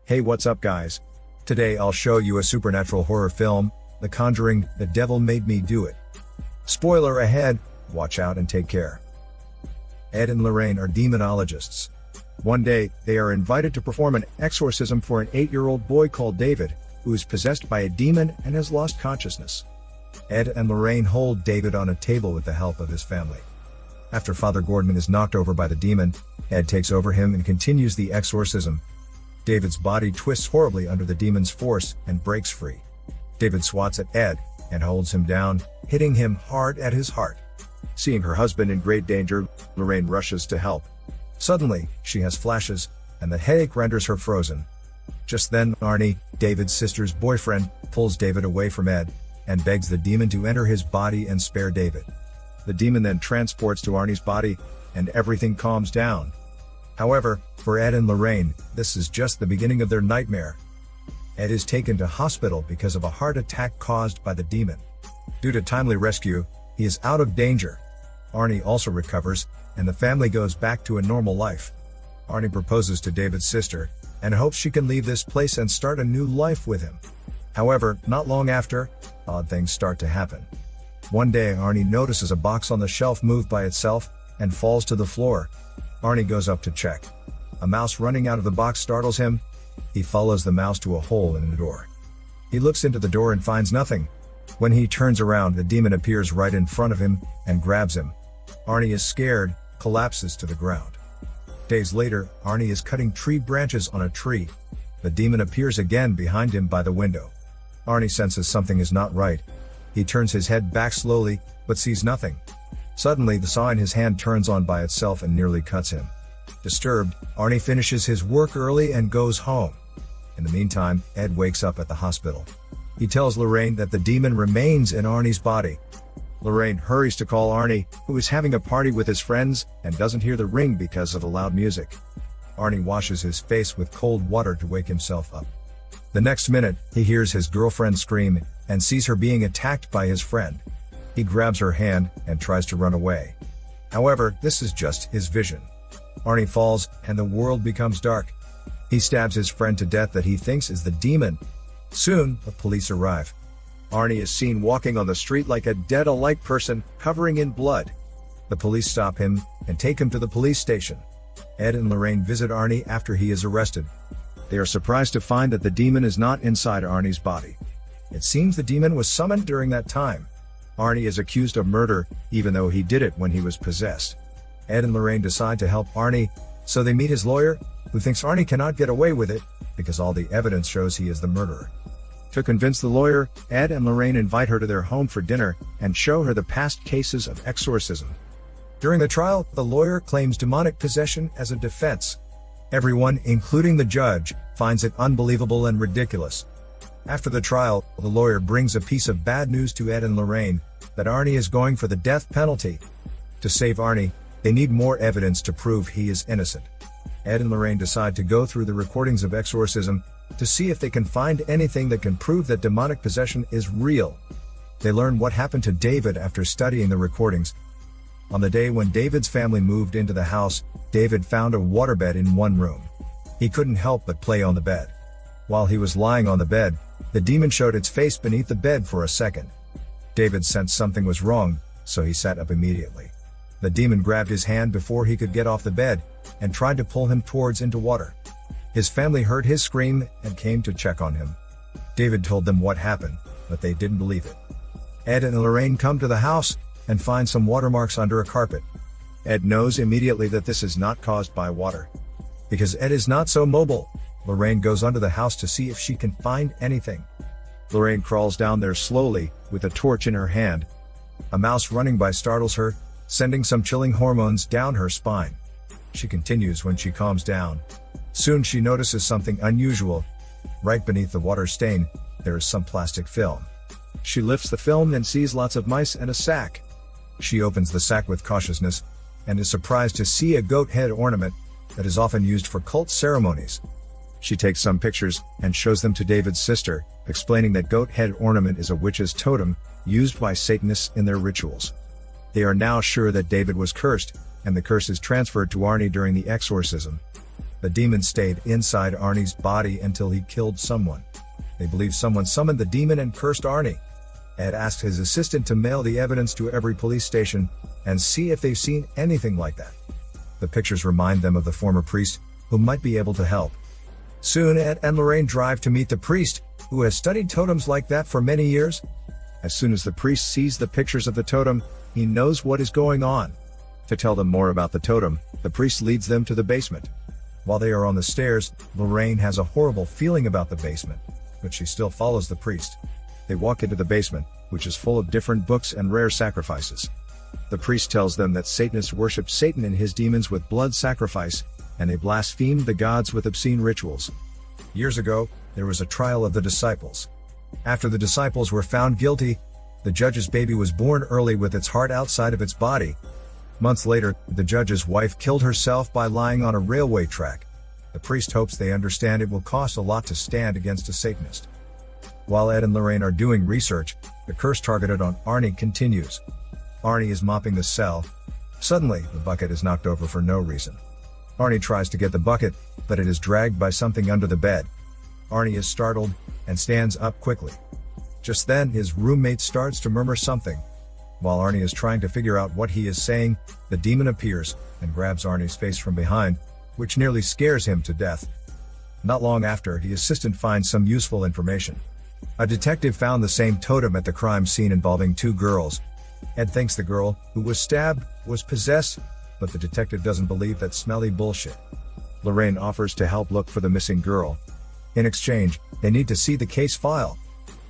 Hey, what's up guys? Today I'll show you a supernatural horror film, The Conjuring, The Devil Made Me Do It. Spoiler ahead, watch out and take care. Ed and Lorraine are demonologists. One day, they are invited to perform an exorcism for an 8-year-old boy called David, who is possessed by a demon and has lost consciousness. Ed and Lorraine hold David on a table with the help of his family. After Father Gordon is knocked over by the demon, Ed takes over him and continues the exorcism. David's body twists horribly under the demon's force and breaks free. David swats at Ed and holds him down, hitting him hard at his heart. Seeing her husband in great danger, Lorraine rushes to help. Suddenly, she has flashes, and the headache renders her frozen. Just then, Arne, David's sister's boyfriend, pulls David away from Ed and begs the demon to enter his body and spare David. The demon then transports to Arne's body, and everything calms down. However, for Ed and Lorraine, this is just the beginning of their nightmare. Ed is taken to hospital because of a heart attack caused by the demon. Due to timely rescue, he is out of danger. Arne also recovers, and the family goes back to a normal life. Arne proposes to David's sister, and hopes she can leave this place and start a new life with him. However, not long after, odd things start to happen. One day Arne notices a box on the shelf move by itself, and falls to the floor. Arne goes up to check. A mouse running out of the box startles him. He follows the mouse to a hole in the door. He looks into the door and finds nothing. When he turns around, the demon appears right in front of him and grabs him. Arne is scared, collapses to the ground. Days later, Arne is cutting tree branches on a tree. The demon appears again behind him by the window. Arne senses something is not right. He turns his head back slowly, but sees nothing. Suddenly, the saw in his hand turns on by itself and nearly cuts him. Disturbed, Arne finishes his work early and goes home. In the meantime, Ed wakes up at the hospital. He tells Lorraine that the demon remains in Arne's body. Lorraine hurries to call Arne, who is having a party with his friends and doesn't hear the ring because of the loud music. Arne washes his face with cold water to wake himself up. The next minute, he hears his girlfriend scream and sees her being attacked by his friend. He grabs her hand and tries to run away. However, this is just his vision. Arne falls, and the world becomes dark. He stabs his friend to death that he thinks is the demon. Soon, the police arrive. Arne is seen walking on the street like a dead-alike person, covering in blood. The police stop him and take him to the police station. Ed and Lorraine visit Arne after he is arrested. They are surprised to find that the demon is not inside Arne's body. It seems the demon was summoned during that time. Arne is accused of murder, even though he did it when he was possessed. Ed and Lorraine decide to help Arne, so they meet his lawyer, who thinks Arne cannot get away with it, because all the evidence shows he is the murderer. To convince the lawyer, Ed and Lorraine invite her to their home for dinner, and show her the past cases of exorcism. During the trial, the lawyer claims demonic possession as a defense. Everyone, including the judge, finds it unbelievable and ridiculous. After the trial, the lawyer brings a piece of bad news to Ed and Lorraine, that Arne is going for the death penalty. To save Arne, they need more evidence to prove he is innocent. Ed and Lorraine decide to go through the recordings of exorcism, to see if they can find anything that can prove that demonic possession is real. They learn what happened to David after studying the recordings. On the day when David's family moved into the house, David found a waterbed in one room. He couldn't help but play on the bed. While he was lying on the bed, the demon showed its face beneath the bed for a second. David sensed something was wrong, so he sat up immediately. The demon grabbed his hand before he could get off the bed, and tried to pull him towards into water. His family heard his scream and came to check on him. David told them what happened, but they didn't believe it. Ed and Lorraine come to the house and find some watermarks under a carpet. Ed knows immediately that this is not caused by water. Because Ed is not so mobile, Lorraine goes under the house to see if she can find anything. Lorraine crawls down there slowly, with a torch in her hand. A mouse running by startles her, sending some chilling hormones down her spine. She continues when she calms down. Soon she notices something unusual. Right beneath the water stain, there is some plastic film. She lifts the film and sees lots of mice and a sack. She opens the sack with cautiousness, and is surprised to see a goat head ornament that is often used for cult ceremonies. She takes some pictures and shows them to David's sister, explaining that goat head ornament is a witch's totem used by Satanists in their rituals. They are now sure that David was cursed, and the curse is transferred to Arne during the exorcism. The demon stayed inside Arne's body until he killed someone. They believe someone summoned the demon and cursed Arne. Ed asked his assistant to mail the evidence to every police station and see if they've seen anything like that. The pictures remind them of the former priest, who might be able to help. Soon Ed and Lorraine drive to meet the priest, who has studied totems like that for many years. As soon as the priest sees the pictures of the totem, he knows what is going on. To tell them more about the totem, the priest leads them to the basement. While they are on the stairs, Lorraine has a horrible feeling about the basement, but she still follows the priest. They walk into the basement, which is full of different books and rare sacrifices. The priest tells them that Satanists worship Satan and his demons with blood sacrifice, and they blaspheme the gods with obscene rituals. Years ago, there was a trial of the disciples. After the disciples were found guilty, the judge's baby was born early with its heart outside of its body. Months later, the judge's wife killed herself by lying on a railway track. The priest hopes they understand it will cost a lot to stand against a Satanist. While Ed and Lorraine are doing research, the curse targeted on Arne continues. Arne is mopping the cell. Suddenly, the bucket is knocked over for no reason. Arne tries to get the bucket, but it is dragged by something under the bed. Arne is startled and stands up quickly. Just then, his roommate starts to murmur something. While Arne is trying to figure out what he is saying, the demon appears and grabs Arne's face from behind, which nearly scares him to death. Not long after, the assistant finds some useful information. A detective found the same totem at the crime scene involving two girls. Ed thinks the girl, who was stabbed, was possessed, but the detective doesn't believe that smelly bullshit. Lorraine offers to help look for the missing girl. In exchange, they need to see the case file.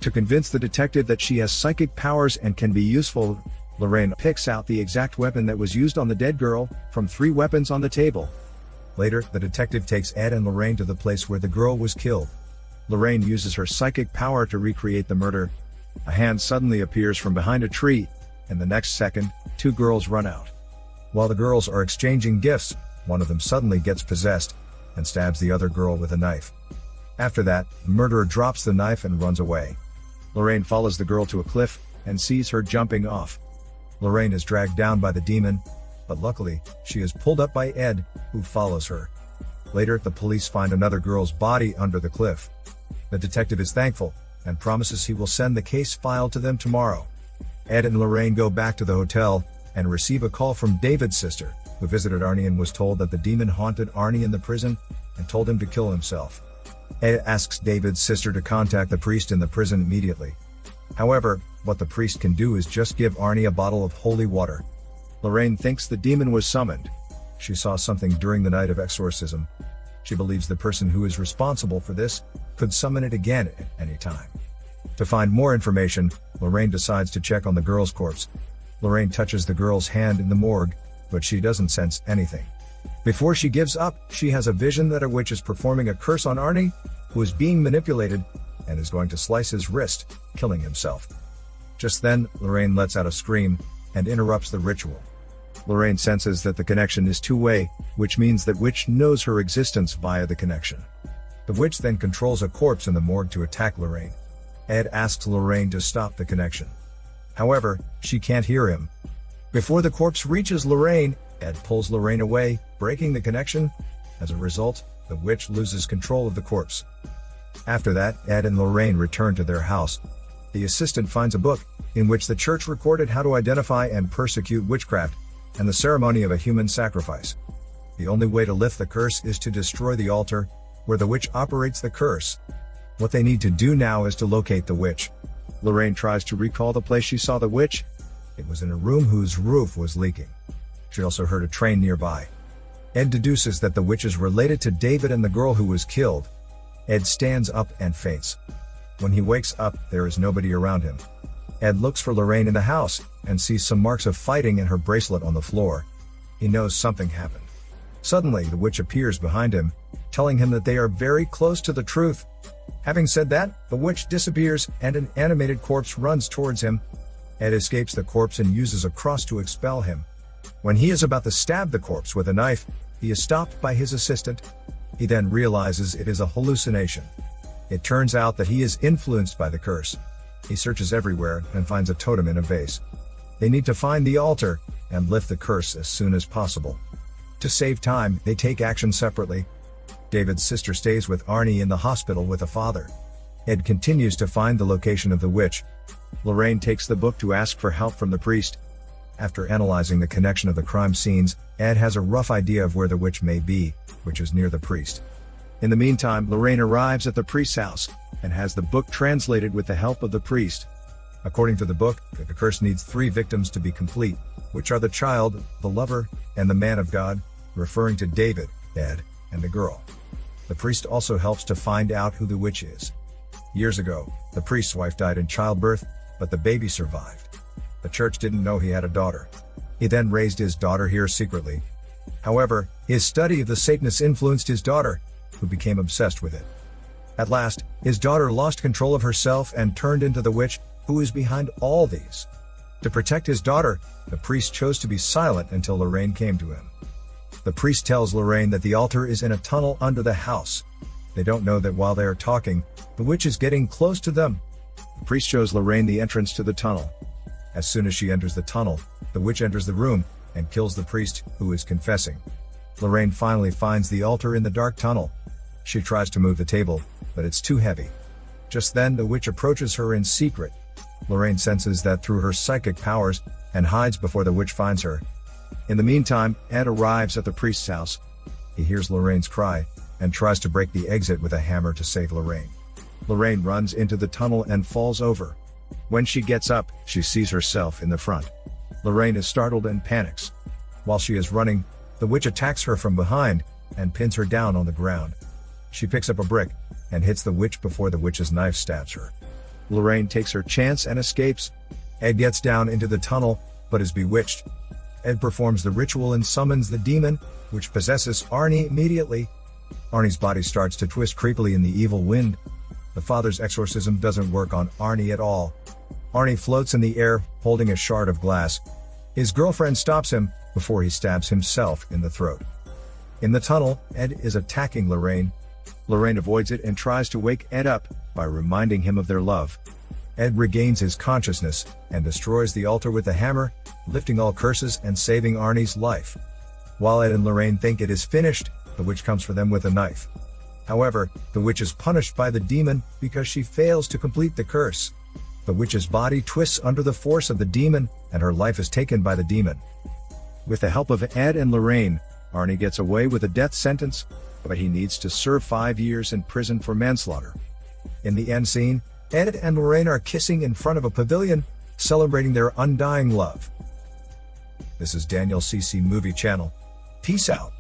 To convince the detective that she has psychic powers and can be useful, Lorraine picks out the exact weapon that was used on the dead girl, from 3 weapons on the table. Later, the detective takes Ed and Lorraine to the place where the girl was killed. Lorraine uses her psychic power to recreate the murder. A hand suddenly appears from behind a tree, and the next second, 2 girls run out. While the girls are exchanging gifts, one of them suddenly gets possessed and stabs the other girl with a knife. After that, the murderer drops the knife and runs away. Lorraine follows the girl to a cliff and sees her jumping off. Lorraine is dragged down by the demon, but luckily, she is pulled up by Ed, who follows her. Later, the police find another girl's body under the cliff. The detective is thankful and promises he will send the case file to them tomorrow. Ed and Lorraine go back to the hotel and receive a call from David's sister, who visited Arne and was told that the demon haunted Arne in the prison and told him to kill himself. Ed asks David's sister to contact the priest in the prison immediately. However, what the priest can do is just give Arne a bottle of holy water. Lorraine thinks the demon was summoned. She saw something during the night of exorcism. She believes the person who is responsible for this could summon it again at any time. To find more information, Lorraine decides to check on the girl's corpse. Lorraine touches the girl's hand in the morgue, but she doesn't sense anything. Before she gives up, she has a vision that a witch is performing a curse on Arne, who is being manipulated, and is going to slice his wrist, killing himself. Just then, Lorraine lets out a scream and interrupts the ritual. Lorraine senses that the connection is two-way, which means that witch knows her existence via the connection. The witch then controls a corpse in the morgue to attack Lorraine. Ed asks Lorraine to stop the connection. However, she can't hear him. Before the corpse reaches Lorraine, Ed pulls Lorraine away, breaking the connection. As a result, the witch loses control of the corpse. After that, Ed and Lorraine return to their house. The assistant finds a book, in which the church recorded how to identify and persecute witchcraft, and the ceremony of a human sacrifice. The only way to lift the curse is to destroy the altar, where the witch operates the curse. What they need to do now is to locate the witch. Lorraine tries to recall the place she saw the witch. It was in a room whose roof was leaking. She also heard a train nearby. Ed deduces that the witch is related to David and the girl who was killed. Ed stands up and faints. When he wakes up, there is nobody around him. Ed looks for Lorraine in the house and sees some marks of fighting and her bracelet on the floor. He knows something happened. Suddenly, the witch appears behind him, telling him that they are very close to the truth. Having said that, the witch disappears and an animated corpse runs towards him. Ed escapes the corpse and uses a cross to expel him. When he is about to stab the corpse with a knife, he is stopped by his assistant. He then realizes it is a hallucination. It turns out that he is influenced by the curse. He searches everywhere and finds a totem in a vase. They need to find the altar and lift the curse as soon as possible. To save time, they take action separately. David's sister stays with Arne in the hospital with a father. Ed continues to find the location of the witch. Lorraine takes the book to ask for help from the priest. After analyzing the connection of the crime scenes, Ed has a rough idea of where the witch may be, which is near the priest. In the meantime, Lorraine arrives at the priest's house, and has the book translated with the help of the priest. According to the book, the curse needs 3 victims to be complete, which are the child, the lover, and the man of God, referring to David, Ed, and the girl. The priest also helps to find out who the witch is. Years ago, the priest's wife died in childbirth, but the baby survived. The church didn't know he had a daughter. He then raised his daughter here secretly. However, his study of the Satanists influenced his daughter, who became obsessed with it. At last, his daughter lost control of herself and turned into the witch, who is behind all these. To protect his daughter, the priest chose to be silent until Lorraine came to him. The priest tells Lorraine that the altar is in a tunnel under the house. They don't know that while they are talking, the witch is getting close to them. The priest shows Lorraine the entrance to the tunnel. As soon as she enters the tunnel, the witch enters the room and kills the priest, who is confessing. Lorraine finally finds the altar in the dark tunnel. She tries to move the table, but it's too heavy. Just then, the witch approaches her in secret. Lorraine senses that through her psychic powers and hides before the witch finds her. In the meantime, Ed arrives at the priest's house. He hears Lorraine's cry and tries to break the exit with a hammer to save Lorraine. Lorraine runs into the tunnel and falls over. When she gets up, she sees herself in the front. Lorraine is startled and panics. While she is running, the witch attacks her from behind and pins her down on the ground. She picks up a brick and hits the witch before the witch's knife stabs her. Lorraine takes her chance and escapes. Ed gets down into the tunnel, but is bewitched. Ed performs the ritual and summons the demon, which possesses Arne immediately. Arne's body starts to twist creepily in the evil wind. The father's exorcism doesn't work on Arne at all. Arne floats in the air, holding a shard of glass. His girlfriend stops him before he stabs himself in the throat. In the tunnel, Ed is attacking Lorraine. Lorraine avoids it and tries to wake Ed up by reminding him of their love. Ed regains his consciousness and destroys the altar with a hammer, lifting all curses and saving Arne's life. While Ed and Lorraine think it is finished, the witch comes for them with a knife. However, the witch is punished by the demon because she fails to complete the curse. The witch's body twists under the force of the demon, and her life is taken by the demon. With the help of Ed and Lorraine, Arne gets away with a death sentence, but he needs to serve 5 years in prison for manslaughter. In the end scene, Ed and Lorraine are kissing in front of a pavilion, celebrating their undying love. This is Daniel CC Movie Channel. Peace out.